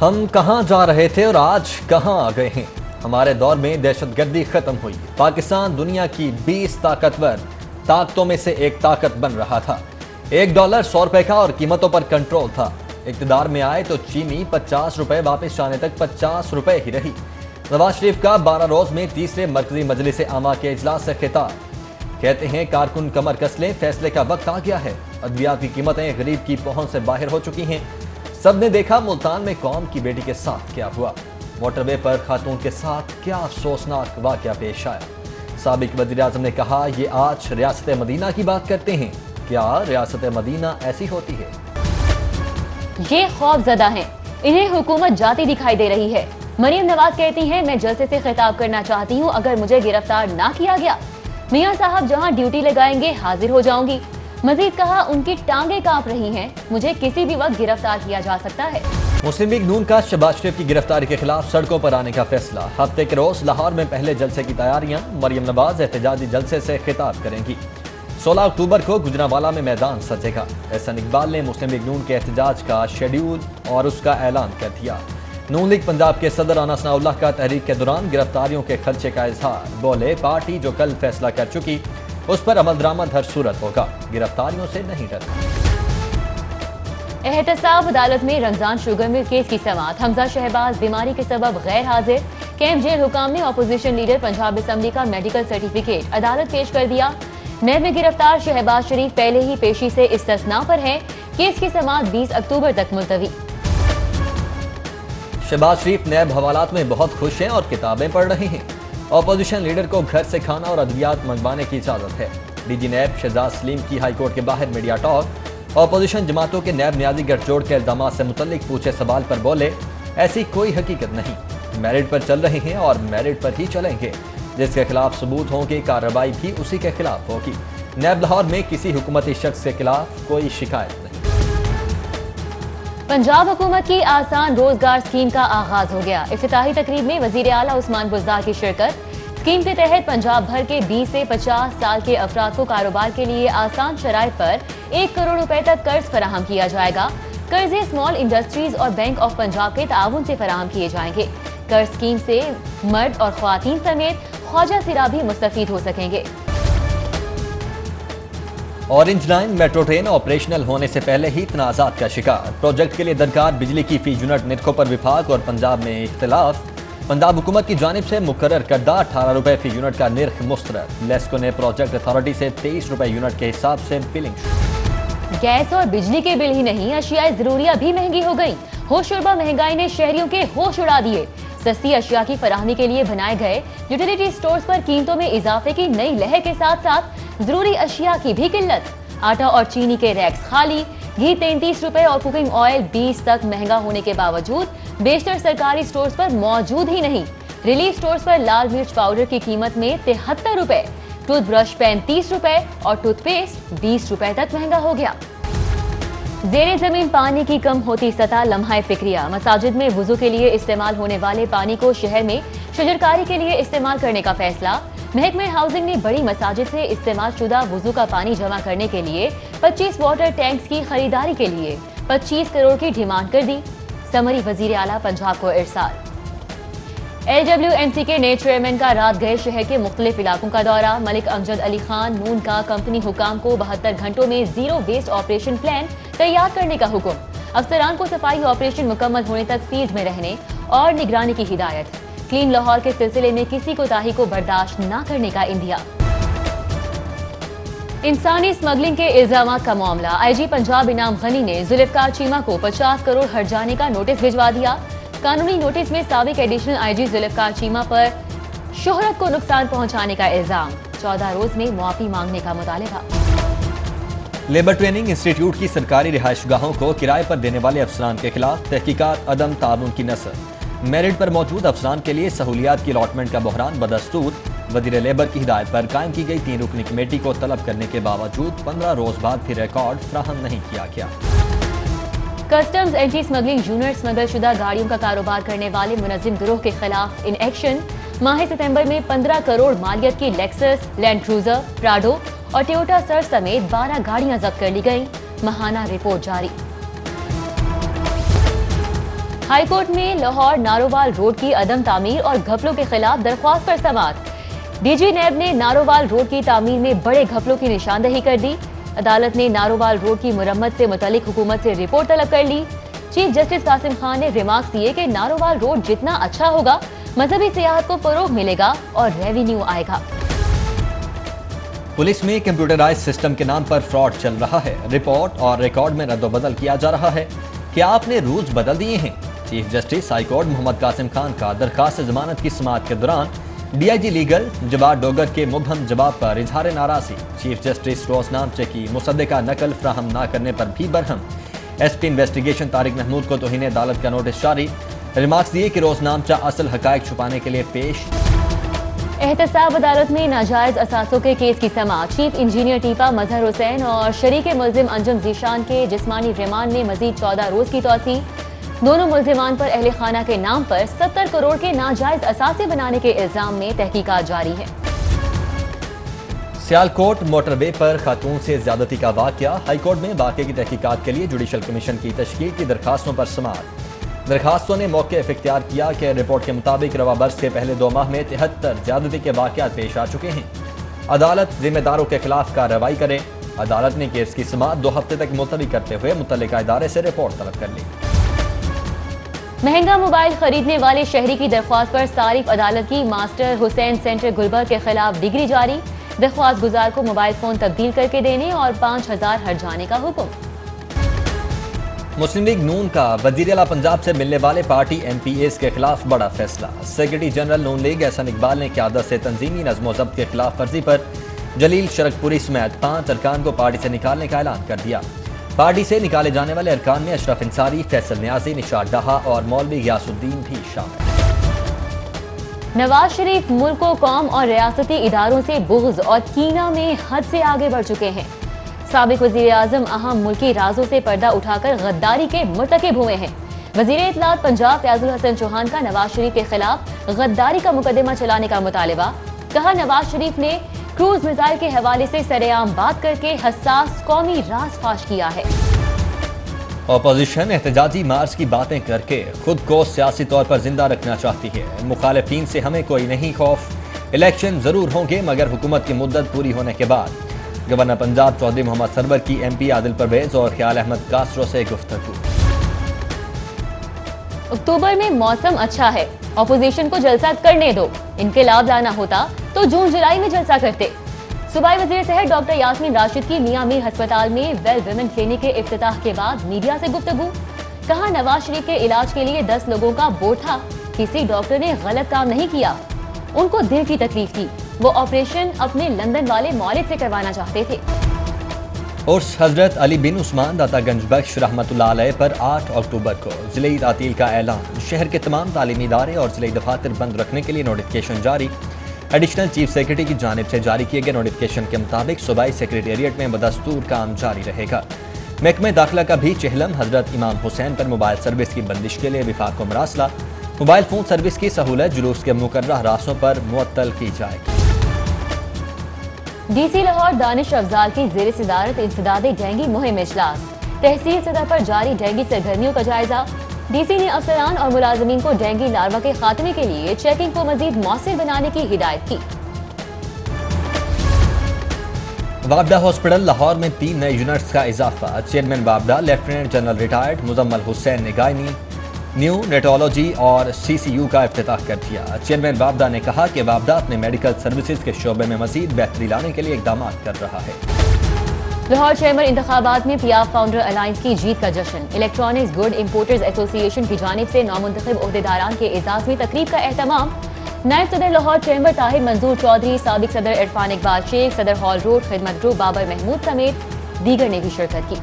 ہم کہاں جا رہے تھے اور آج کہاں آ گئے ہیں؟ ہمارے دور میں دہشت گردی ختم ہوئی، پاکستان دنیا کی 20 طاقتور طاقتوں میں سے ایک طاقت بن رہا تھا۔ $1 100 روپے کا اور قیمتوں پر کنٹرول تھا۔ اقتدار میں آئے تو چینی 50 روپے واپس جانے تک 50 روپے ہی رہی۔ نواز شریف کا 12 روز میں تیسرے مرکزی مجلس عامہ کے اجلاس سے خطاب، کہتے ہیں کارکن کمر کس لیں، فیصلے کا وقت آ گیا ہے۔ ادویات کی قیمتیں غریب کی پہنچ سے باہر ہو چکی ہیں۔ سب نے دیکھا ملتان میں قوم کی بیٹی کے ساتھ کیا ہوا، موٹر وے پر خاتون کے ساتھ کیا افسوسناک واقعہ پیش آیا۔ سابق وزیر اعظم نے کہا، یہ آج ریاست مدینہ کی بات کرتے ہیں، کیا ریاست مدینہ ایسی ہوتی ہے؟ یہ خوف زدہ ہیں، انہیں حکومت جاتی دکھائی دے رہی ہے۔ مریم نواز کہتی ہیں، میں جلسے سے خطاب کرنا چاہتی ہوں، اگر مجھے گرفتار نہ کیا گیا، میاں صاحب جہاں ڈیوٹی لگائیں گے حاضر ہو جاؤں گی۔ مزید کہا، ان کی ٹانگیں کانپ رہی ہیں، مجھے کسی بھی وقت گرفتار کیا جا سکتا ہے۔ مسلم لیگ نون کا شہباز شریف کی گرفتاری کے خلاف سڑکوں پر آنے کا فیصلہ۔ ہفتے کے روز لاہور میں پہلے جلسے کی تیاریاں، مریم نواز احتجاجی جلسے سے خطاب کریں گی۔ 16 اکتوبر کو گجرانوالہ میں میدان سجے گا۔ احسن اقبال نے مسلم لیگ نون کے احتجاج کا شیڈیول اور اس کا اعلان کر دیا۔ نون لیگ پنجاب کے صدر رانا ثناء اللہ کا تحریک کے دوران گرفتاریوں کے خدشے کا اظہار، بولے پارٹی جو کل فیصلہ کر چکی اس پر عمل درآمد ہر صورت ہوگا، گرفتاریوں سے نہیں ڈرتا۔ احتساب عدالت میں رمضان شوگر مل کیس کی سماعت، حمزہ شہباز بیماری کے سبب غیر حاضر۔ کیمپ جیل حکام نے اپوزیشن لیڈر پنجاب اسمبلی کا میڈیکل سرٹیفکیٹ عدالت پیش کر دیا۔ نیب میں گرفتار شہباز شریف پہلے ہی پیشی سے استثناء پر ہیں، کیس کی سماعت 20 اکتوبر تک ملتوی۔ شہباز شریف نیب حوالات میں بہت خوش ہیں اور کتابیں پڑھ رہے ہیں۔ اپوزیشن لیڈر کو گھر سے کھانا اور ادویات منگوانے کی اجازت ہے۔ ڈی جی نیب شہزاد سلیم کی ہائی کورٹ کے باہر میڈیا ٹاک، اپوزیشن جماعتوں کے نیب نیازی گٹھ جوڑ کے الزامات سے متعلق پوچھے سوال پر بولے، ایسی کوئی حقیقت نہیں، میرٹ پر چل رہے ہیں اور میرٹ پر ہی چلیں گے، جس کے خلاف ثبوت ہوں گے کارروائی بھی اسی کے خلاف ہوگی۔ نیب لاہور میں کسی حکومتی شخص کے خلاف کوئی شکایت نہیں۔ پنجاب حکومت کی آسان روزگار اسکیم کا آغاز ہو گیا۔ افتتاحی تقریب میں وزیر اعلیٰ عثمان بزدار کی شرکت۔ اسکیم کے تحت پنجاب بھر کے 20 سے 50 سال کے افراد کو کاروبار کے لیے آسان شرائط پر 1 کروڑ روپے تک قرض فراہم کیا جائے گا۔ قرضے اسمال انڈسٹریز اور بینک آف پنجاب کے تعاون سے فراہم کیے جائیں گے۔ قرض اسکیم سے مرد اور خواتین سمیت خواجہ سرا بھی مستفید ہو سکیں گے۔ Orange line metro train operational ہونے سے پہلے ہی تنازعات کا شکار، پروجیکٹ کے لیے درکار بجلی کی فی یونٹ نرخوں پر وفاق اور پنجاب میں اختلاف۔ پنجاب حکومت کی جانب سے مقرر کردہ 18 روپے فی یونٹ کا نرخ مسترد، لیسکو نے پروجیکٹ اتھارٹی سے 23 روپے یونٹ کے حساب سے بلنگ شروع۔ گیس اور بجلی کے بل ہی نہیں، اشیاء ضروریہ بھی مہنگی ہو گئی۔ ہوش شربہ مہنگائی نے شہریوں کے ہوش اڑا دیے۔ سستی اشیاء کی فراہمی کے لیے بنائے گئے یوٹیلیٹی سٹورز پر قیمتوں میں اضافے کی نئی لہر کے ساتھ ساتھ ضروری اشیاء کی بھی قلت۔ آٹا اور چینی کے ریکس خالی، گھی 33 روپے اور کوکنگ آئل 20 تک مہنگا ہونے کے باوجود بیشتر سرکاری سٹورز پر موجود ہی نہیں۔ ریلیف سٹورز پر لال مرچ پاؤڈر کی قیمت میں 73 روپے، ٹوتھ برش 35 روپے اور ٹوتھ پیسٹ 20 روپے تک مہنگا ہو گیا۔ زیر زمین پانی کی کم ہوتی سطح لمحہ فکریہ، مساجد میں وضو کے لیے استعمال ہونے والے پانی کو شہر میں شجرکاری کے لیے استعمال کرنے کا فیصلہ۔ محکمہ ہاؤسنگ نے بڑی مساجد سے استعمال شدہ وضو کا پانی جمع کرنے کے لیے 25 واٹر ٹینکس کی خریداری کے لیے 25 کروڑ کی ڈیمانڈ کر دی۔ سمری وزیر اعلیٰ پنجاب کو ارسال۔ LWMC کے نئے چیئرمین کا رات گئے شہر کے مختلف علاقوں کا دورہ، ملک امجد علی خان نون کا کمپنی حکام کو 72 گھنٹوں میں زیرو ویسٹ آپریشن پلان تیار کرنے کا حکم، افسران کو صفائی آپریشن مکمل ہونے تک فیلڈ میں رہنے اور نگرانی کی ہدایت۔ کلین لاہور کے سلسلے میں کسی کوتاہی کو برداشت نہ کرنے کا اندیا۔ انسانی اسمگلنگ کے الزامات کا معاملہ، آئی جی پنجاب انعام غنی نے ذوالفقار چیمہ کو 50 کروڑ ہٹ جانے کا نوٹس بھجوا دیا۔ قانونی نوٹس میں سابق ایڈیشنل آئی جی ذوالفقار چیمہ پر شہرت کو نقصان پہنچانے کا الزام، 14 روز میں معافی مانگنے کا مطالبہ۔ لیبر ٹریننگ انسٹی ٹیوٹ کی سرکاری رہائش گاہوں کو کرائے پر دینے والے افسران کے خلاف تحقیقات، عدم تعاون کی نثر۔ میرٹ پر موجود افسران کے لیے سہولیات کی الاٹمنٹ کا بحران بدستور، وزیر لیبر کی ہدایت پر قائم کی گئی 3 رکنی کمیٹی کو طلب کرنے کے باوجود 15 روز بعد پھر ریکارڈ فراہم نہیں کیا گیا۔ Customs anti smuggling unit smuggle شدہ گاڑیوں کا کاروبار کرنے والے منظم گروہ کے خلاف ان ایکشن۔ ماہ ستمبر میں 15 کروڑ مالیت کی لیکسس، لینڈ کروزر، پراڈو اور ٹویوٹا سر سمیت 12 گاڑیاں ضبط کر لی گئیں۔ ماہانہ رپورٹ جاری۔ ہائی کورٹ میں لاہور نارووال روڈ کی عدم تعمیر اور گھپلوں کے خلاف درخواست پر سماعت۔ ڈی جی نیب نے نارووال روڈ کی تعمیر میں بڑے گھپلوں کی نشاندہی کر دی۔ عدالت نے نارووال روڈ کی مرمت سے متعلق حکومت سے رپورٹ طلب کر لی۔ چیف جسٹس قاسم خان نے ریمارکس دیے کہ نارووال روڈ جتنا اچھا ہوگا مذہبی سیاحت کو فروغ ملے گا اور ریونیو آئے گا۔ پولیس میں کمپیوٹرائز سسٹم کے نام پر فراڈ چل رہا ہے، رپورٹ اور ریکارڈ میں رد و بدل کیا جا رہا ہے۔ کیا آپ نے رولز بدل دیے ہیں؟ چیف جسٹس ہائی کورٹ محمد قاسم خان کا درخواست ضمانت کی سماعت کے دوران ڈی آئی جی لیگل جواد ڈوگر کے مبہم جواب پر اظہار ناراضی۔ چیف جسٹس روزنامچے کی مصدقہ نقل فراہم نہ کرنے پر بھی برہم۔ S P investigation Tariq Mahmood کو توہین عدالت کا نوٹس جاری، ریمارکس دیے کہ روزنامچہ اصل حقائق چھپانے کے لیے پیش۔ احتساب عدالت میں ناجائز اثاثوں کے کیس کی سماعت۔ چیف انجینئر ٹیپا مظہر حسین اور شریک ملزم انجم ذیشان کے جسمانی ریمانڈ میں مزید 14 روز کی توسیع۔ دونوں ملزمان پر اہل خانہ کے نام پر 70 کروڑ کے ناجائز اثاثے بنانے کے الزام میں تحقیقات جاری ہے۔ سیالکوٹ موٹر وے پر خاتون سے زیادتی کا واقعہ، ہائی کورٹ میں واقعے کی تحقیقات کے لیے جوڈیشل کمیشن کی تشکیل کی درخواستوں پر سماعت۔ درخواستوں نے موقف اختیار کیا کہ رپورٹ کے مطابق رواں برس کے پہلے 2 ماہ میں 73 زیادتی کے واقعات پیش آ چکے ہیں۔ عدالت ذمہ داروں کے خلاف کارروائی کرے۔ عدالت نے کیس کی سماعت 2 ہفتے تک ملتوی کرتے ہوئے متعلقہ ادارے سے رپورٹ طلب کر لی۔ مہنگا موبائل خریدنے والے شہری کی درخواست پر صارف عدالت کی ماسٹر حسین سینٹر گلبرگ کے خلاف ڈگری جاری، درخواست گزار کو موبائل فون تبدیل کر کے دینے اور 5000 ہرجانے کا حکم۔ مسلم لیگ نون کا وزیر اعلیٰ پنجاب سے ملنے والے پارٹی ایم پی ایز کے خلاف بڑا فیصلہ۔ سیکرٹری جنرل نون لیگ احسن اقبال نے قیادت سے تنظیمی نظم و ضبط کے خلاف ورزی پر جلیل شرک پوری سمیت 5 ارکان کو پارٹی سے نکالنے کا اعلان کر دیا۔ پارٹی سے نکالے جانے والے ارکان میں اشرف انصاری، فیصل نیازی، نشاد ڈہا اور مولوی غیاث الدین بھی شامل۔ نواز شریف ملک و قوم اور ریاستی اداروں سے بغض اور کینہ میں حد سے آگے بڑھ چکے ہیں۔ سابق وزیر اعظم اہم ملکی رازوں سے پردہ اٹھا کر غداری کے مرتکب ہوئے ہیں۔ وزیر اطلاعات پنجاب فیاض الحسن چوہان کا نواز شریف کے خلاف غداری کا مقدمہ چلانے کا مطالبہ۔ کہا نواز شریف نے کروز میزائل کے حوالے سے سرعام بات کر کے حساس قومی راز فاش کیا ہے۔ اپوزیشن احتجاجی مارچ کی باتیں کر کے خود کو سیاسی طور پر زندہ رکھنا چاہتی ہے۔ مخالفین سے ہمیں کوئی نہیں خوف، الیکشن ضرور ہوں گے مگر حکومت کی مدت پوری ہونے کے بعد۔ گورنر پنجاب چودھری محمد سرور کی ایم پی عادل پرویز اور خیال احمد کاسرو سے گفتگو۔ اکتوبر میں موسم اچھا ہے، اپوزیشن کو جلسہ کرنے دو، انقلاب لانا ہوتا تو جون جولائی میں جلسہ کرتے۔ صوبائی وزیر صحت ڈاکٹر یاسمین راشد کی میاں میر ہسپتال میں ویل ویمن کلینک کے افتتاح کے بعد میڈیا سے گفتگو۔ کہا نواز شریف کے علاج کے لیے 10 لوگوں کا بورڈ تھا، کسی ڈاکٹر نے غلط کام نہیں کیا، ان کو دل کی تکلیف تھی، وہ آپریشن اپنے لندن والے مولد سے کروانا چاہتے تھے۔ عرس حضرت علی بن عثمان داتا گنج بخش رحمۃ اللہ علیہ پر 8 اکتوبر کو ضلعی تعطیل کا اعلان۔ شہر کے تمام تعلیمی ادارے اور ضلعی دفاتر بند رکھنے کے لیے نوٹیفکیشن جاری۔ ایڈیشنل چیف سیکرٹری کی جانب سے جاری کیے گئے نوٹیفکیشن کے مطابق صوبائی سیکریٹریٹ میں بدستور کام جاری رہے گا۔ محکمہ داخلہ کا بھی چہلم، حضرت امام حسین پر موبائل سروس کی بندش کے لیے وفاق کو مراسلہ۔ موبائل فون سروس کی سہولت جلوس کے مقررہ راستوں پر معطل کی جائے گی۔ ڈی سی لاہور دانش افضال کی زیر صدارت انسداد ڈینگی مہم اجلاس۔ تحصیل سطح پر جاری ڈینگی سرگرمیوں کا جائزہ۔ ڈی سی نے افسران اور ملازمین کو ڈینگی لاروا کے خاتمے کے لیے چیکنگ کو مزید مؤثر بنانے کی ہدایت کی۔ وابڈا ہاسپٹل لاہور میں 3 نئے یونٹس کا اضافہ۔ چیئرمین وابڈا lieutenant general retired Muzammil Hussain نے گائنی، نیو نیٹولوجی اور سی سی یو کا افتتاح کر دیا۔ چیئرمین وابڈا نے کہا کہ وابڈا اپنے میڈیکل سروسز کے شعبے میں مزید بہتری لانے کے لیے اقدامات کر رہا ہے۔ لاہور چیمبر انتخابات میں پی ایف فاؤنڈر الائنس کی جیت کا جشن۔ الیکٹرانکس گڈ امپورٹرز ایسوسی ایشن کی جانب سے نامنتخب عہدیداران کے اعزاز میں تقریب کا اہتمام۔ نائب صدر لاہور چیمبر طاہر منظور چودھری، سابق صدر عرفان اقبال شیخ، صدر ہال روڈ خدمت گروپ بابر محمود سمیت دیگر نے بھی شرکت کی۔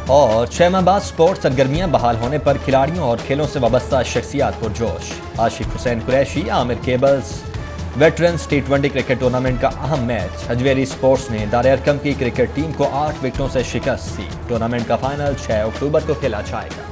اور 6 ماہ بعد سپورٹ سرگرمیاں بحال ہونے پر کھلاڑیوں اور کھیلوں سے وابستہ شخصیات پرجوش۔ Ashiq Hussain Qureshi Amir cables veterans T20 cricket tournament کا اہم میچ۔ حجویری سپورٹس نے دار ارقم کی کرکٹ ٹیم کو 8 وکٹوں سے شکست دی۔ ٹورنامنٹ کا فائنل 6 اکتوبر کو کھیلا جائے گا۔